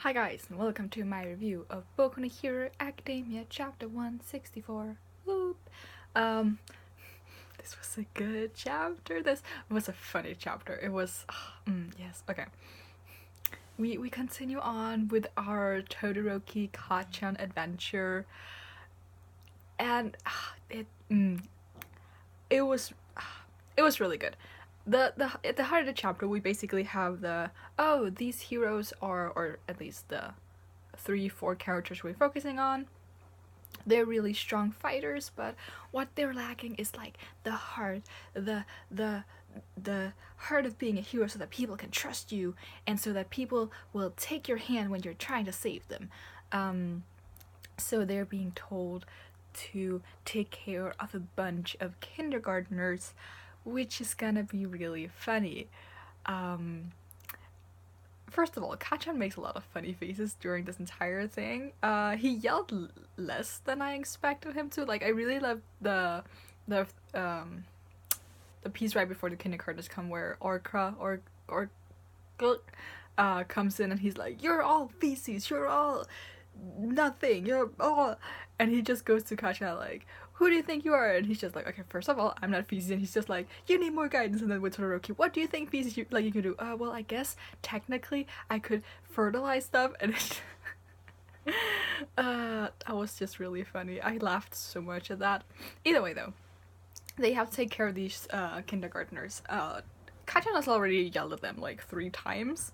Hi guys, and welcome to my review of Boku no Hero Academia Chapter 164. Whoop! Um, this was a good chapter. This was a funny chapter. It was, yes, okay. We continue on with our Todoroki Kachan adventure, and it was really good. At the heart of the chapter, we basically have these heroes are, or at least the 3-4 characters we're focusing on, they're really strong fighters, but what they're lacking is like the heart, the heart of being a hero, so that people can trust you and so that people will take your hand when you're trying to save them. So they're being told to take care of a bunch of kindergartners, which is gonna be really funny. First of all, Kachan makes a lot of funny faces during this entire thing. He yelled less than I expected him to. Like, I really love the piece right before the kindergartners come, where Orca comes in and he's like, "You're all feces. You're all nothing. You're all," and he just goes to Kachan like, "Who do you think you are?" And he's just like, "Okay, first of all, I'm not feces." And he's just like, "You need more guidance." And then with Todoroki, "What do you think feces you can do?" Well, I guess technically I could fertilize stuff. And that was just really funny. I laughed so much at that. Either way though, they have to take care of these kindergartners. Kachan has already yelled at them like 3 times.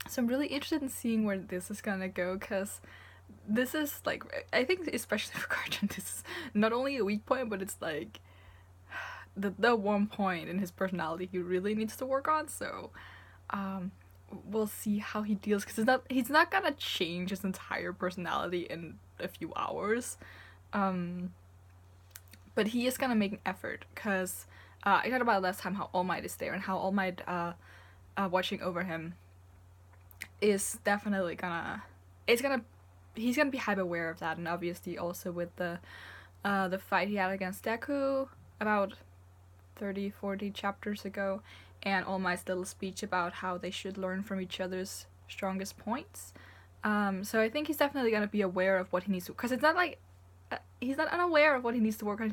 So I'm really interested in seeing where this is gonna go, because this is like, I think especially for Kachan, this is not only a weak point, but it's like the one point in his personality he really needs to work on. So we'll see how he deals, because he's not gonna change his entire personality in a few hours, but he is gonna make an effort, because I talked about last time how All Might is there, and how All Might watching over him is definitely he's gonna be hyper aware of that. And obviously also with the fight he had against Deku about 30-40 chapters ago, and All Might's little speech about how they should learn from each other's strongest points. So I think he's definitely gonna be aware of what he needs to, because it's not like he's not unaware of what he needs to work on.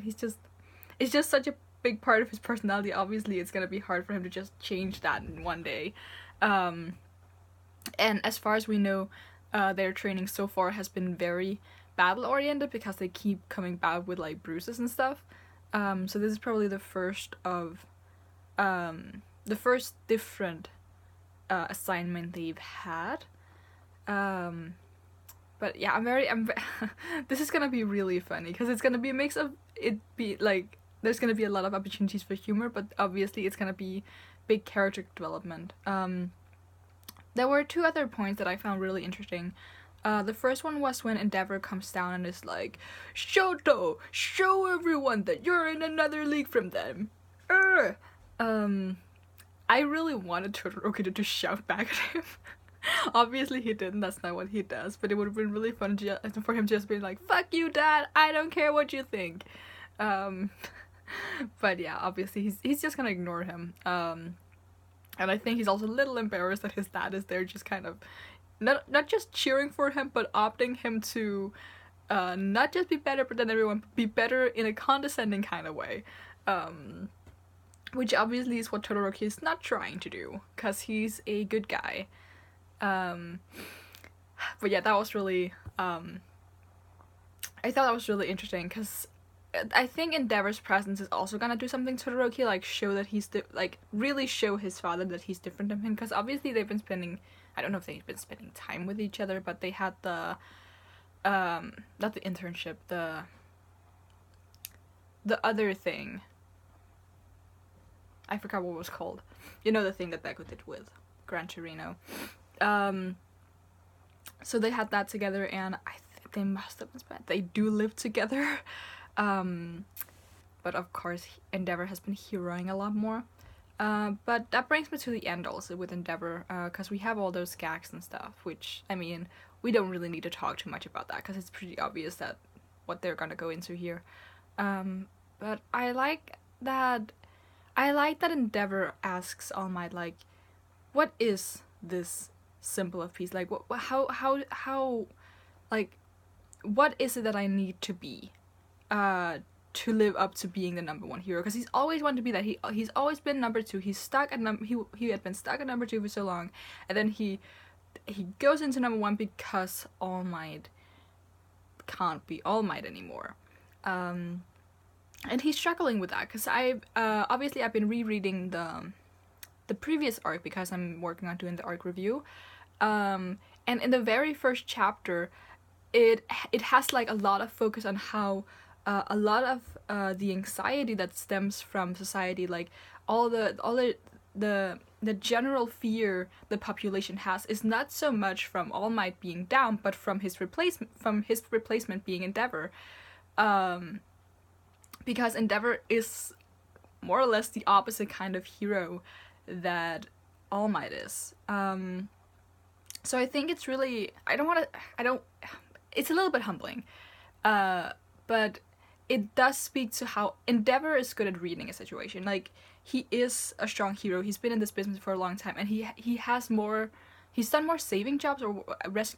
It's just such a big part of his personality. Obviously it's gonna be hard for him to just change that in one day. And as far as we know, their training so far has been very battle oriented, because they keep coming back with like bruises and stuff. So this is probably the first different assignment they've had. But yeah, I'm this is gonna be really funny, because it's gonna be a mix of there's gonna be a lot of opportunities for humor, but obviously it's gonna be big character development. There were 2 other points that I found really interesting. The first one was when Endeavor comes down and is like, "Shoto, show everyone that you're in another league from them." I really wanted Todoroki to just shout back at him. Obviously he didn't, that's not what he does, but it would have been really fun for him just being like, "Fuck you, Dad, I don't care what you think." But yeah, obviously he's just gonna ignore him. And I think he's also a little embarrassed that his dad is there, just kind of not just cheering for him, but opting him to not just be better than everyone, but be better in a condescending kind of way. Which obviously is what Todoroki is not trying to do, because he's a good guy. But yeah, that was really I thought that was really interesting, because I think Endeavor's presence is also gonna do something to Todoroki, like show that he's really show his father that he's different than him, because obviously they've been spending, I don't know if they've been spending time with each other, but they had the not the internship, the other thing. I forgot what it was called. You know, the thing that Deku did with Gran Torino. So they had that together, and I think they must have been they do live together. But of course Endeavor has been heroing a lot more. But that brings me to the end also with Endeavor, because we have all those gags and stuff, which, I mean, we don't really need to talk too much about that, because it's pretty obvious that what they're gonna go into here. But I like that Endeavor asks All Might, like, what is this symbol of peace. Like how like what is it that I need to be to live up to being the number one hero? Because he's always wanted to be that. He's always been number two. He's stuck at he had been stuck at number two for so long, and then he goes into number one because All Might can't be All Might anymore. And he's struggling with that because obviously I've been rereading the previous arc because I'm working on doing the arc review, and in the very first chapter, it has like a lot of focus on how a lot of the anxiety that stems from society, like all the general fear the population has, is not so much from All Might being down, but from his replacement being Endeavor. Because Endeavor is more or less the opposite kind of hero that All Might is. So I think it's really, it's a little bit humbling. But it does speak to how Endeavor is good at reading a situation. Like, he is a strong hero. He's been in this business for a long time, and he's done more saving jobs, or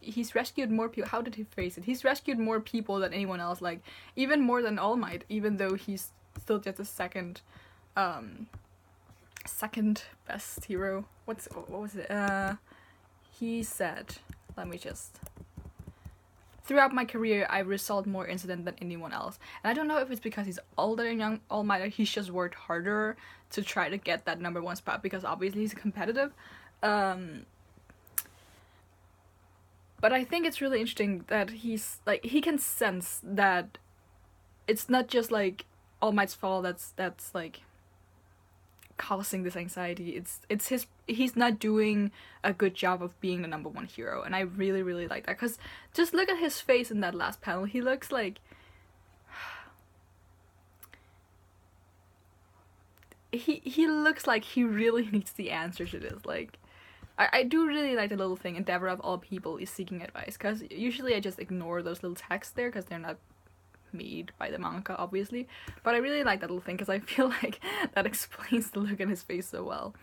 he's rescued more people. How did he phrase it? He's rescued more people than anyone else, like, even more than All Might, even though he's still just the second best hero. What was it? He said, let me just... Throughout my career, I've resolved more incidents than anyone else. And I don't know if it's because he's older than young All Might, or he's just worked harder to try to get that number one spot, because obviously he's competitive. But I think it's really interesting that he's, like, he can sense that it's not just, like, All Might's fault that's like, causing this anxiety. He's not doing a good job of being the number one hero, and I really, really like that, because just look at his face in that last panel. He looks like he looks like he really needs the answer to this. Like, I do really like the little thing, Endeavor of all people is seeking advice, because usually I just ignore those little texts there because they're not made by the manga, obviously, but I really like that little thing because I feel like that explains the look in his face so well.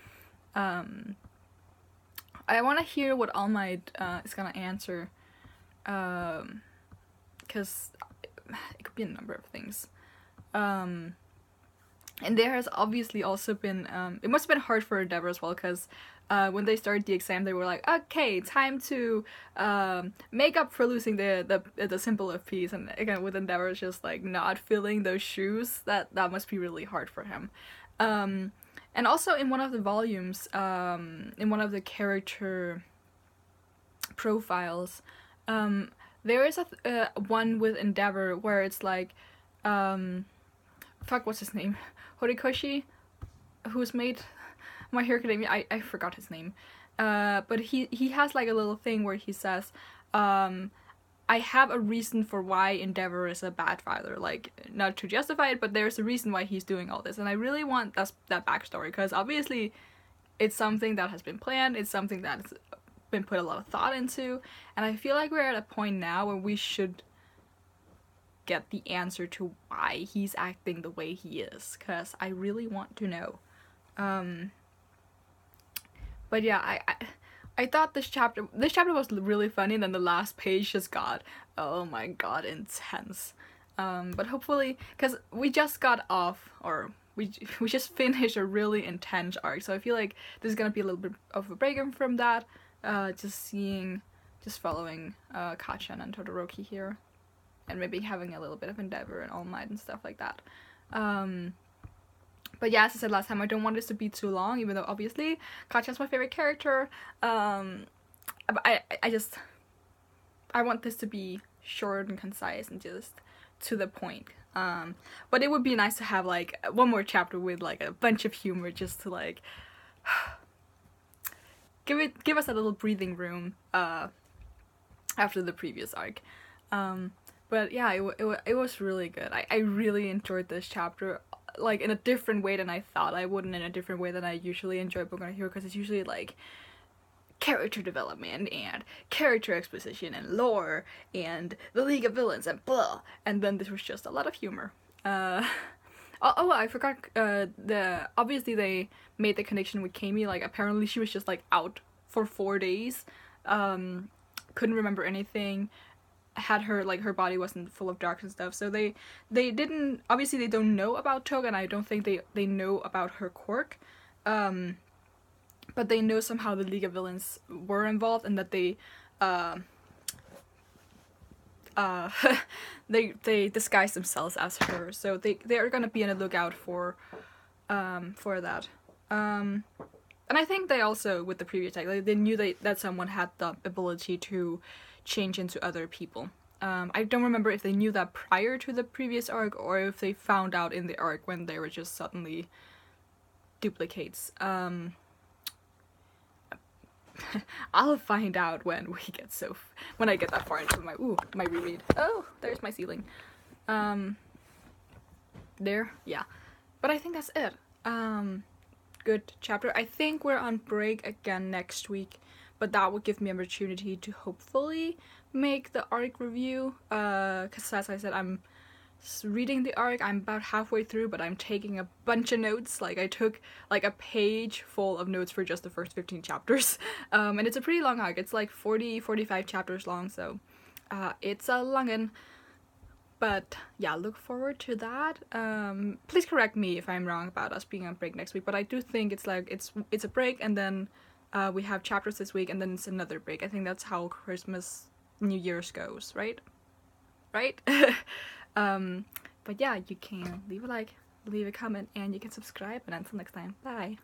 I want to hear what All Might is gonna answer, because it could be a number of things. And there has obviously also been, it must have been hard for Endeavor as well, because when they started the exam, they were like, okay, time to make up for losing the symbol of peace. And again, with Endeavor, it's just like not filling those shoes. That must be really hard for him. And also in one of the volumes, in one of the character profiles, there is a one with Endeavor where it's like, what's his name? Horikoshi, who's made My Hero Academia. I forgot his name. But he has like a little thing where he says, I have a reason for why Endeavor is a bad father. Like, not to justify it, but there's a reason why he's doing all this. And I really want that backstory, because obviously it's something that has been planned. It's something that's been put a lot of thought into. And I feel like we're at a point now where we should get the answer to why he's acting the way he is, because I really want to know. But yeah, I thought this chapter was really funny, and then the last page just got, oh my god, intense. But hopefully, because we just got off, or we just finished a really intense arc, so I feel like this is gonna be a little bit of a break from that. Just following Kachan and Todoroki here, and maybe having a little bit of Endeavor and All Might and stuff like that. But yeah, as I said last time, I don't want this to be too long, even though obviously Kachan's my favorite character. I want this to be short and concise and just to the point. But it would be nice to have like one more chapter with like a bunch of humor, just to like give us a little breathing room after the previous arc. But yeah, it was really good. I really enjoyed this chapter, like in a different way than I thought I would, and in a different way than I usually enjoy Boku no Hero, because it's usually like character development and character exposition and lore and the League of Villains and blah, and then this was just a lot of humor. I forgot, obviously they made the connection with Kami. Like, apparently she was just like out for 4 days, couldn't remember anything, had her, like, her body wasn't full of darks and stuff, so they didn't, obviously they don't know about Toga, and I don't think they know about her quirk, but they know somehow the League of Villains were involved, and that they they disguise themselves as her, so they are gonna be on the lookout for that. And I think they also, with the previous tag, like, they knew that someone had the ability to change into other people. I don't remember if they knew that prior to the previous arc, or if they found out in the arc when they were just suddenly duplicates. I'll find out when I get that far into my reread. Oh, there's my ceiling. There, yeah. But I think that's it. Good chapter. I think we're on break again next week, but that will give me an opportunity to hopefully make the arc review. Because as I said, I'm reading the arc, I'm about halfway through, but I'm taking a bunch of notes. Like, I took like a page full of notes for just the first 15 chapters. And it's a pretty long arc. It's like 45 chapters long, so it's a longin'. But yeah, look forward to that. Please correct me if I'm wrong about us being on break next week, but I do think it's like it's a break, and then we have chapters this week, and then it's another break. I think that's how Christmas, New Year's goes, right? But yeah, you can leave a like, leave a comment, and you can subscribe, and until next time, bye.